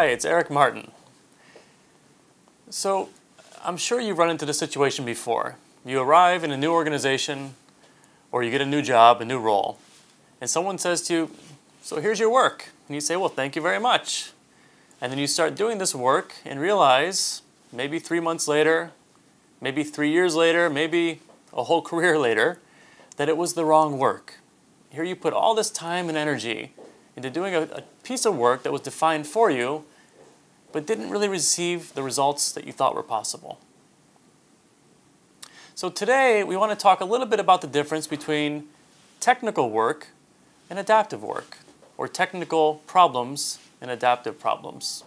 Hi, it's Eric Martin. So, I'm sure you've run into this situation before. You arrive in a new organization, or you get a new job, a new role, and someone says to you, "So here's your work." And you say, "Well, thank you very much." And then you start doing this work and realize, maybe 3 months later, maybe 3 years later, maybe a whole career later, that it was the wrong work. Here you put all this time and energy into doing a piece of work that was defined for you, but didn't really receive the results that you thought were possible. So today we want to talk a little bit about the difference between technical work and adaptive work, or technical problems and adaptive problems.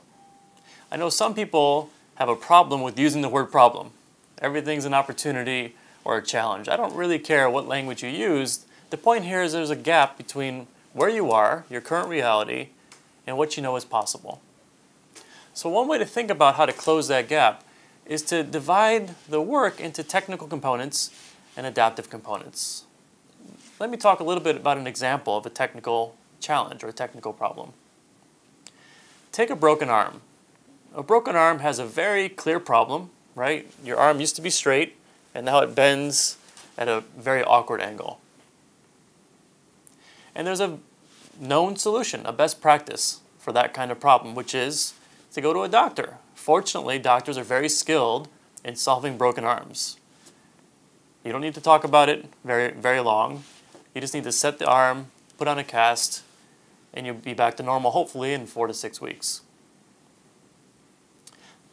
I know some people have a problem with using the word problem. Everything's an opportunity or a challenge. I don't really care what language you use. The point here is there's a gap between where you are, your current reality, and what you know is possible. So one way to think about how to close that gap is to divide the work into technical components and adaptive components. Let me talk a little bit about an example of a technical challenge or a technical problem. Take a broken arm. A broken arm has a very clear problem, right? Your arm used to be straight, and now it bends at a very awkward angle. And there's a known solution, a best practice for that kind of problem, which is to go to a doctor. Fortunately, doctors are very skilled in solving broken arms. You don't need to talk about it very long. You just need to set the arm, put on a cast, and you'll be back to normal, hopefully, in 4 to 6 weeks.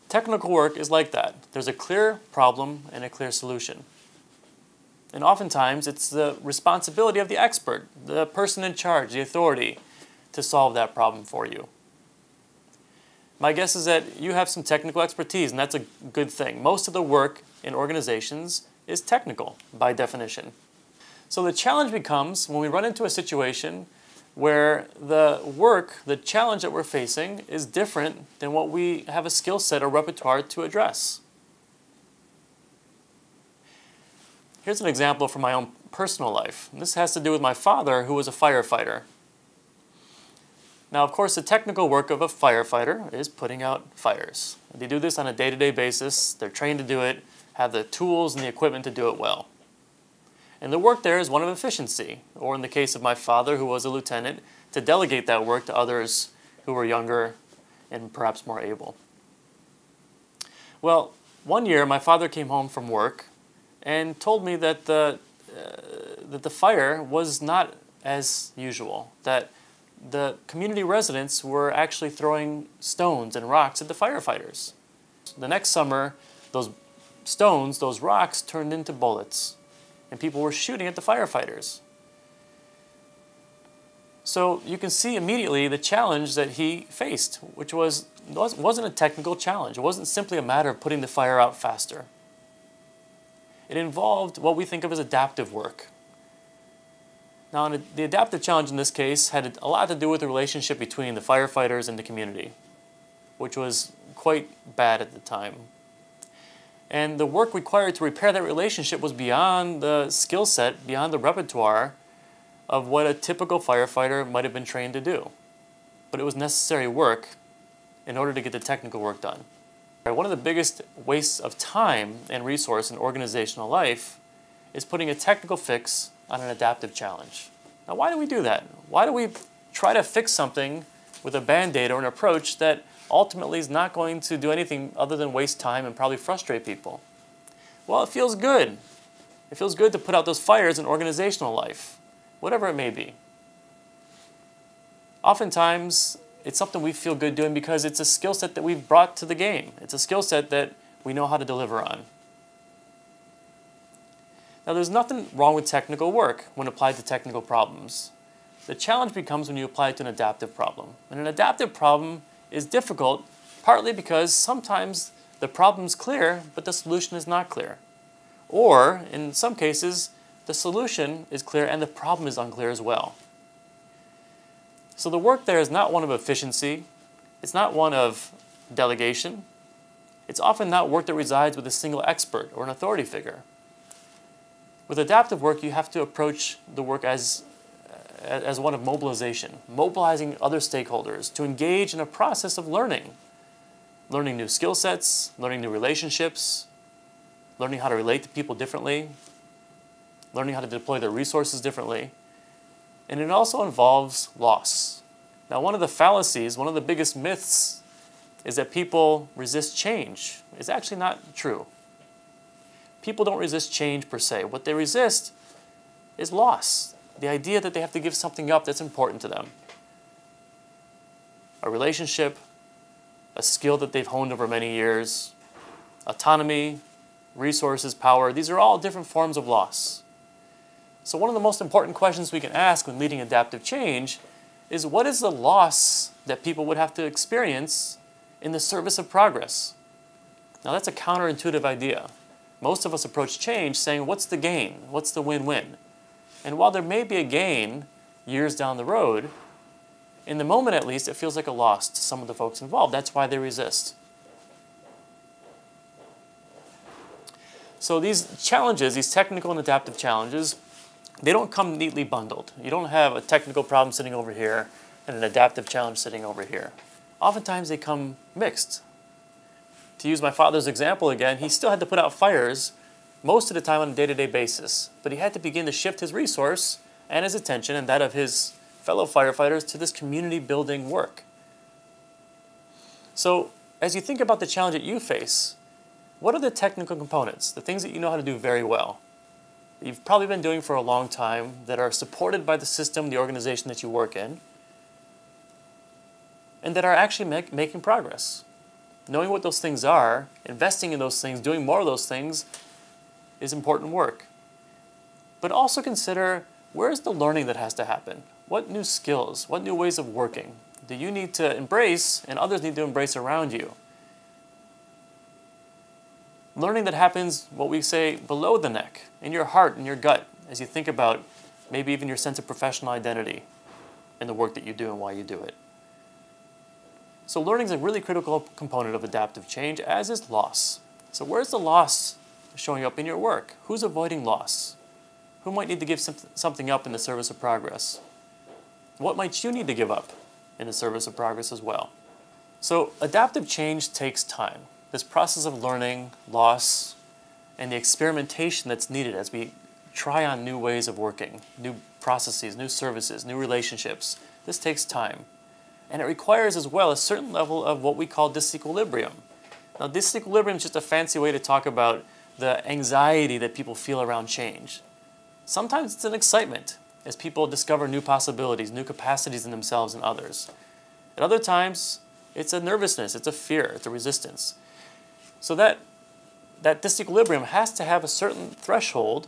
Technical work is like that. There's a clear problem and a clear solution. And oftentimes, it's the responsibility of the expert, the person in charge, the authority, to solve that problem for you. My guess is that you have some technical expertise, and that's a good thing. Most of the work in organizations is technical, by definition. So the challenge becomes when we run into a situation where the work, the challenge that we're facing, is different than what we have a skill set or repertoire to address. Here's an example from my own personal life. This has to do with my father, who was a firefighter. Now, of course, the technical work of a firefighter is putting out fires. They do this on a day-to-day basis. They're trained to do it, have the tools and the equipment to do it well. And the work there is one of efficiency, or in the case of my father, who was a lieutenant, to delegate that work to others who were younger and perhaps more able. Well, one year my father came home from work and told me that the fire was not as usual, that the community residents were actually throwing stones and rocks at the firefighters. The next summer, those stones, those rocks, turned into bullets, and people were shooting at the firefighters. So you can see immediately the challenge that he faced, which wasn't a technical challenge. It wasn't simply a matter of putting the fire out faster. It involved what we think of as adaptive work. Now, the adaptive challenge in this case had a lot to do with the relationship between the firefighters and the community, which was quite bad at the time. And the work required to repair that relationship was beyond the skill set, beyond the repertoire of what a typical firefighter might have been trained to do. But it was necessary work in order to get the technical work done. One of the biggest wastes of time and resource in organizational life is putting a technical fix on an adaptive challenge. Now, why do we do that? Why do we try to fix something with a band-aid or an approach that ultimately is not going to do anything other than waste time and probably frustrate people? Well, it feels good. It feels good to put out those fires in organizational life, whatever it may be. Oftentimes, it's something we feel good doing because it's a skill set that we've brought to the game. It's a skill set that we know how to deliver on. Now, there's nothing wrong with technical work when applied to technical problems. The challenge becomes when you apply it to an adaptive problem. And an adaptive problem is difficult, partly because sometimes the problem's clear, but the solution is not clear. Or, in some cases, the solution is clear and the problem is unclear as well. So the work there is not one of efficiency, it's not one of delegation, it's often not work that resides with a single expert or an authority figure. With adaptive work, you have to approach the work as as one of mobilization, mobilizing other stakeholders to engage in a process of learning. Learning new skill sets, learning new relationships, learning how to relate to people differently, learning how to deploy their resources differently. And it also involves loss. Now, one of the fallacies, one of the biggest myths is that people resist change. It's actually not true. People don't resist change per se. What they resist is loss. The idea that they have to give something up that's important to them. A relationship, a skill that they've honed over many years, autonomy, resources, power, these are all different forms of loss. So one of the most important questions we can ask when leading adaptive change is, what is the loss that people would have to experience in the service of progress? Now that's a counterintuitive idea. Most of us approach change saying, what's the gain? What's the win-win? And while there may be a gain years down the road, in the moment at least, it feels like a loss to some of the folks involved. That's why they resist. So these challenges, these technical and adaptive challenges, they don't come neatly bundled. You don't have a technical problem sitting over here and an adaptive challenge sitting over here. Oftentimes they come mixed. To use my father's example again, he still had to put out fires most of the time on a day-to-day basis, but he had to begin to shift his resource and his attention and that of his fellow firefighters to this community building work. So as you think about the challenge that you face, what are the technical components, the things that you know how to do very well, that you've probably been doing for a long time, that are supported by the system, the organization that you work in, and that are actually making progress? Knowing what those things are, investing in those things, doing more of those things is important work. But also consider, where's the learning that has to happen? What new skills, what new ways of working do you need to embrace and others need to embrace around you? Learning that happens, what we say, below the neck, in your heart, in your gut, as you think about maybe even your sense of professional identity in the work that you do and why you do it. So learning is a really critical component of adaptive change, as is loss. So where's the loss showing up in your work? Who's avoiding loss? Who might need to give something up in the service of progress? What might you need to give up in the service of progress as well? So adaptive change takes time. This process of learning, loss, and the experimentation that's needed as we try on new ways of working, new processes, new services, new relationships, this takes time. And it requires as well a certain level of what we call disequilibrium. Now, disequilibrium is just a fancy way to talk about the anxiety that people feel around change. Sometimes it's an excitement as people discover new possibilities, new capacities in themselves and others. At other times, it's a nervousness, it's a fear, it's a resistance. So that disequilibrium has to have a certain threshold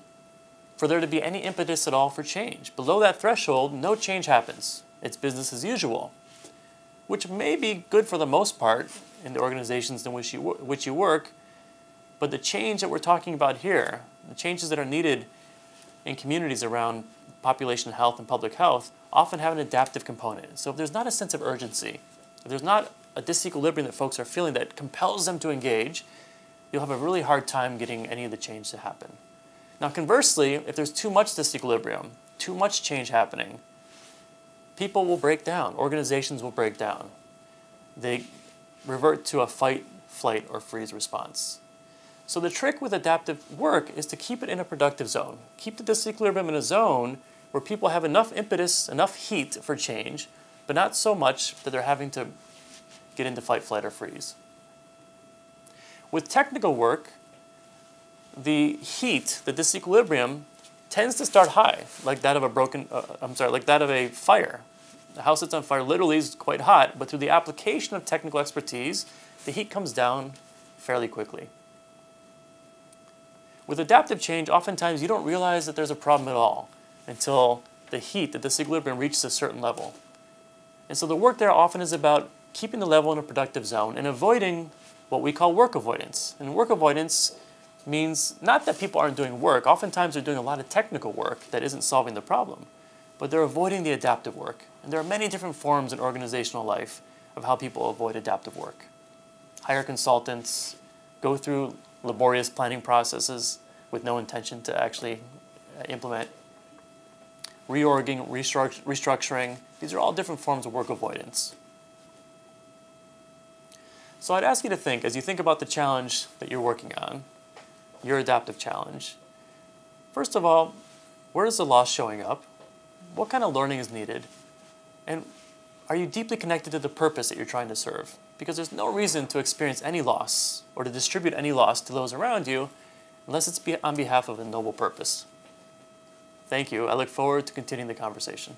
for there to be any impetus at all for change. Below that threshold, no change happens. It's business as usual, which may be good for the most part in the organizations in which you work, but the change that we're talking about here, the changes that are needed in communities around population health and public health, often have an adaptive component. So if there's not a sense of urgency, if there's not a disequilibrium that folks are feeling that compels them to engage, you'll have a really hard time getting any of the change to happen. Now conversely, if there's too much disequilibrium, too much change happening, people will break down, organizations will break down. They revert to a fight, flight, or freeze response. So the trick with adaptive work is to keep it in a productive zone. Keep the disequilibrium in a zone where people have enough impetus, enough heat for change, but not so much that they're having to get into fight, flight, or freeze. With technical work, the heat, the disequilibrium, tends to start high, like that of a fire. The house that's on fire literally is quite hot, but through the application of technical expertise, the heat comes down fairly quickly. With adaptive change, oftentimes you don't realize that there's a problem at all until the heat, the disequilibrium, reaches a certain level. And so the work there often is about keeping the level in a productive zone and avoiding what we call work avoidance. And work avoidance means not that people aren't doing work. Oftentimes they're doing a lot of technical work that isn't solving the problem, but they're avoiding the adaptive work. And there are many different forms in organizational life of how people avoid adaptive work. Hire consultants, go through laborious planning processes with no intention to actually implement. restructuring. These are all different forms of work avoidance. So I'd ask you to think, as you think about the challenge that you're working on, your adaptive challenge, first of all, where is the loss showing up? What kind of learning is needed? And are you deeply connected to the purpose that you're trying to serve? Because there's no reason to experience any loss or to distribute any loss to those around you unless it's on behalf of a noble purpose. Thank you. I look forward to continuing the conversation.